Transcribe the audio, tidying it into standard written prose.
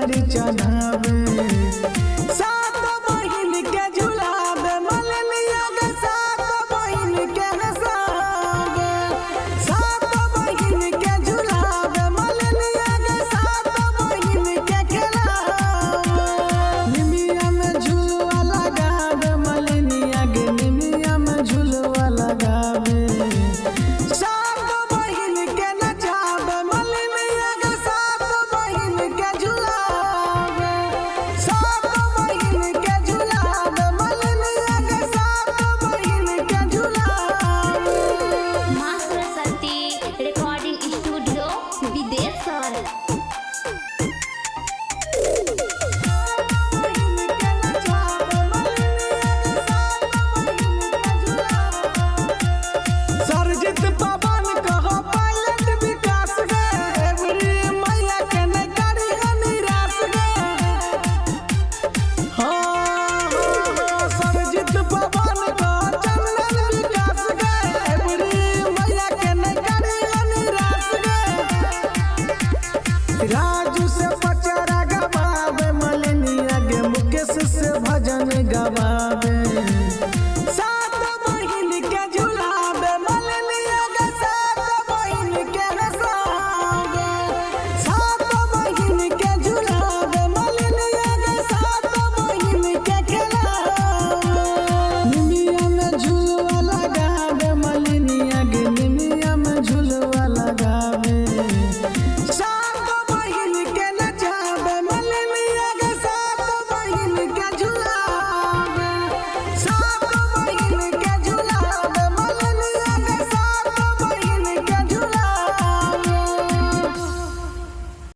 चुनरी चढ़ावे सात बहिन के झुलावे मलनिया के सात बहिन के हंसावे सात बहिन के झुलावे मलनिया के सात बहिन के खिलावे निमिया में झुलवा लगावे मलनिया के निमिया में झुलवा लगावे सात बहिन के नचावे मलनिया के सात बहिन के झुलावे सात बहिन के झुलावे मलनिया के सात बहिन के झुलावे। माँ सरस्वती रिकॉर्डिंग स्टूडियो विदेशर। सरजित पवन कहो पायलट विकास गे एवरी मैया के न करी निराश गे सरजित पवन कहो चंदन विकास गे एवरी मैया के न करी निराश गे राजू से